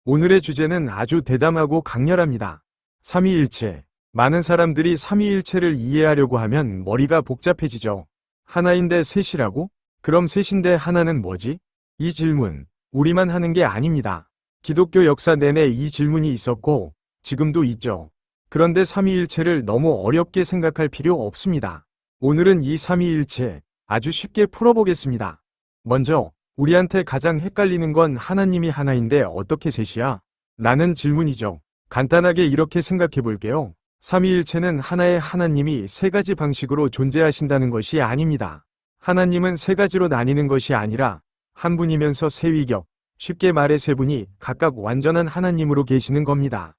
오늘의 주제는 아주 대담하고 강렬합니다. 삼위일체. 많은 사람들이 삼위일체를 이해하려고 하면 머리가 복잡해지죠. 하나인데 셋이라고? 그럼 셋인데 하나는 뭐지? 이 질문, 우리만 하는 게 아닙니다. 기독교 역사 내내 이 질문이 있었고, 지금도 있죠. 그런데 삼위일체를 너무 어렵게 생각할 필요 없습니다. 오늘은 이 삼위일체 아주 쉽게 풀어보겠습니다. 먼저, 우리한테 가장 헷갈리는 건 하나님이 하나인데 어떻게 셋이야? 라는 질문이죠. 간단하게 이렇게 생각해 볼게요. 삼위일체는 하나의 하나님이 세 가지 방식으로 존재하신다는 것이 아닙니다. 하나님은 세 가지로 나뉘는 것이 아니라 한 분이면서 세 위격, 쉽게 말해 세 분이 각각 완전한 하나님으로 계시는 겁니다.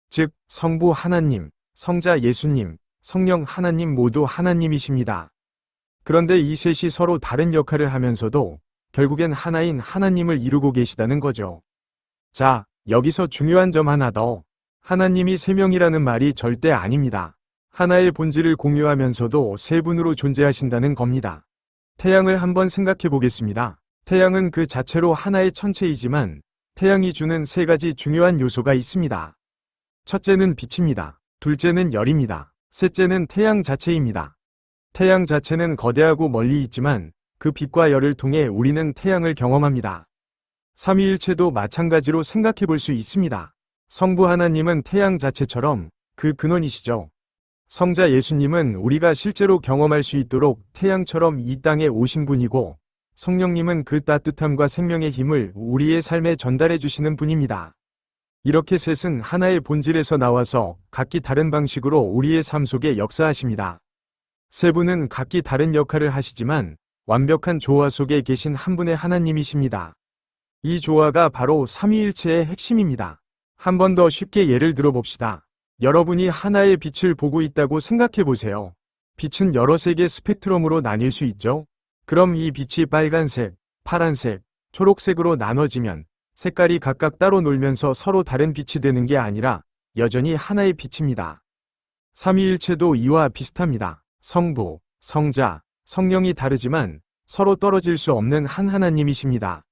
즉, 성부 하나님, 성자 예수님, 성령 하나님 모두 하나님이십니다. 그런데 이 셋이 서로 다른 역할을 하면서도 결국엔 하나인 하나님을 이루고 계시다는 거죠. 자, 여기서 중요한 점 하나 더. 하나님이 세 명이라는 말이 절대 아닙니다. 하나의 본질을 공유하면서도 세 분으로 존재하신다는 겁니다. 태양을 한번 생각해 보겠습니다. 태양은 그 자체로 하나의 천체이지만 태양이 주는 세 가지 중요한 요소가 있습니다. 첫째는 빛입니다. 둘째는 열입니다. 셋째는 태양 자체입니다. 태양 자체는 거대하고 멀리 있지만 그 빛과 열을 통해 우리는 태양을 경험합니다. 삼위일체도 마찬가지로 생각해 볼 수 있습니다. 성부 하나님은 태양 자체처럼 그 근원이시죠. 성자 예수님은 우리가 실제로 경험할 수 있도록 태양처럼 이 땅에 오신 분이고, 성령님은 그 따뜻함과 생명의 힘을 우리의 삶에 전달해 주시는 분입니다. 이렇게 셋은 하나의 본질에서 나와서 각기 다른 방식으로 우리의 삶 속에 역사하십니다. 세 분은 각기 다른 역할을 하시지만 완벽한 조화 속에 계신 한 분의 하나님이십니다. 이 조화가 바로 삼위일체의 핵심입니다. 한 번 더 쉽게 예를 들어봅시다. 여러분이 하나의 빛을 보고 있다고 생각해 보세요. 빛은 여러 색의 스펙트럼으로 나뉠 수 있죠? 그럼 이 빛이 빨간색, 파란색, 초록색으로 나눠지면 색깔이 각각 따로 놀면서 서로 다른 빛이 되는 게 아니라 여전히 하나의 빛입니다. 삼위일체도 이와 비슷합니다. 성부, 성자, 성령이 다르지만 서로 떨어질 수 없는 한 하나님이십니다.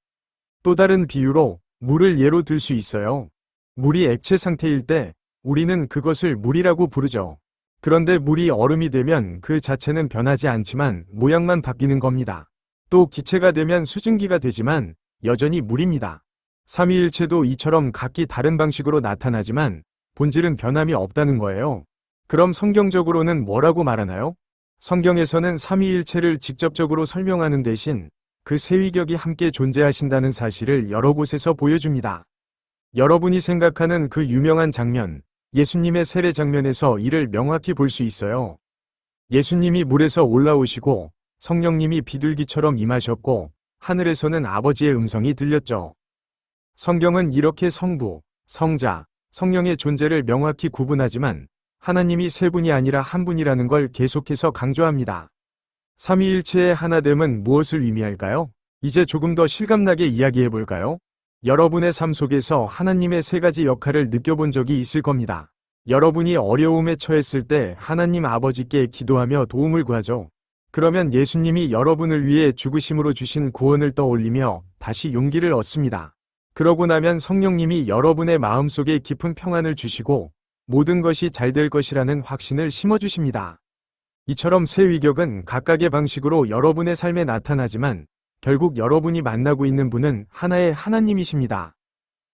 또 다른 비유로 물을 예로 들 수 있어요. 물이 액체 상태일 때 우리는 그것을 물이라고 부르죠. 그런데 물이 얼음이 되면 그 자체는 변하지 않지만 모양만 바뀌는 겁니다. 또 기체가 되면 수증기가 되지만 여전히 물입니다. 삼위일체도 이처럼 각기 다른 방식으로 나타나지만 본질은 변함이 없다는 거예요. 그럼 성경적으로는 뭐라고 말하나요? 성경에서는 삼위일체를 직접적으로 설명하는 대신 그 세 위격이 함께 존재하신다는 사실을 여러 곳에서 보여줍니다. 여러분이 생각하는 그 유명한 장면, 예수님의 세례 장면에서 이를 명확히 볼 수 있어요. 예수님이 물에서 올라오시고 성령님이 비둘기처럼 임하셨고 하늘에서는 아버지의 음성이 들렸죠. 성경은 이렇게 성부, 성자, 성령의 존재를 명확히 구분하지만 하나님이 세 분이 아니라 한 분이라는 걸 계속해서 강조합니다. 삼위일체의 하나됨은 무엇을 의미할까요? 이제 조금 더 실감나게 이야기해 볼까요? 여러분의 삶 속에서 하나님의 세 가지 역할을 느껴본 적이 있을 겁니다. 여러분이 어려움에 처했을 때 하나님 아버지께 기도하며 도움을 구하죠. 그러면 예수님이 여러분을 위해 죽으심으로 주신 구원을 떠올리며 다시 용기를 얻습니다. 그러고 나면 성령님이 여러분의 마음속에 깊은 평안을 주시고 모든 것이 잘 될 것이라는 확신을 심어주십니다. 이처럼 세 위격은 각각의 방식으로 여러분의 삶에 나타나지만 결국 여러분이 만나고 있는 분은 하나의 하나님이십니다.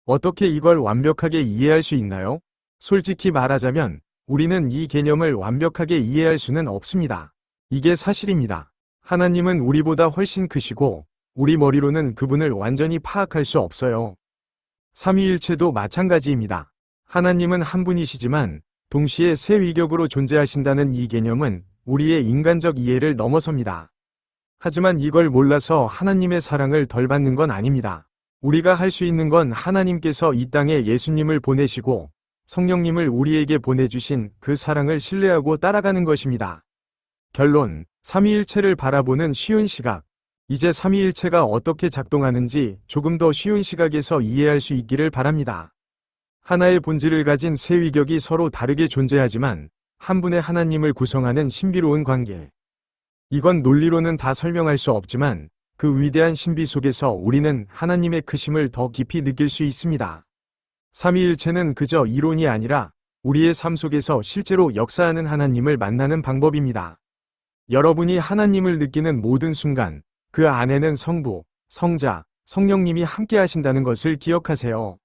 어떻게 이걸 완벽하게 이해할 수 있나요? 솔직히 말하자면 우리는 이 개념을 완벽하게 이해할 수는 없습니다. 이게 사실입니다. 하나님은 우리보다 훨씬 크시고 우리 머리로는 그분을 완전히 파악할 수 없어요. 삼위일체도 마찬가지입니다. 하나님은 한 분이시지만 동시에 세 위격으로 존재하신다는 이 개념은 우리의 인간적 이해를 넘어섭니다. 하지만 이걸 몰라서 하나님의 사랑을 덜 받는 건 아닙니다. 우리가 할 수 있는 건 하나님께서 이 땅에 예수님을 보내시고 성령님을 우리에게 보내주신 그 사랑을 신뢰하고 따라가는 것입니다. 결론, 삼위일체를 바라보는 쉬운 시각. 이제 삼위일체가 어떻게 작동하는지 조금 더 쉬운 시각에서 이해할 수 있기를 바랍니다. 하나의 본질을 가진 세 위격이 서로 다르게 존재하지만 한 분의 하나님을 구성하는 신비로운 관계. 이건 논리로는 다 설명할 수 없지만 그 위대한 신비 속에서 우리는 하나님의 크심을 더 깊이 느낄 수 있습니다. 삼위일체는 그저 이론이 아니라 우리의 삶 속에서 실제로 역사하는 하나님을 만나는 방법입니다. 여러분이 하나님을 느끼는 모든 순간, 그 안에는 성부, 성자, 성령님이 함께 하신다는 것을 기억하세요.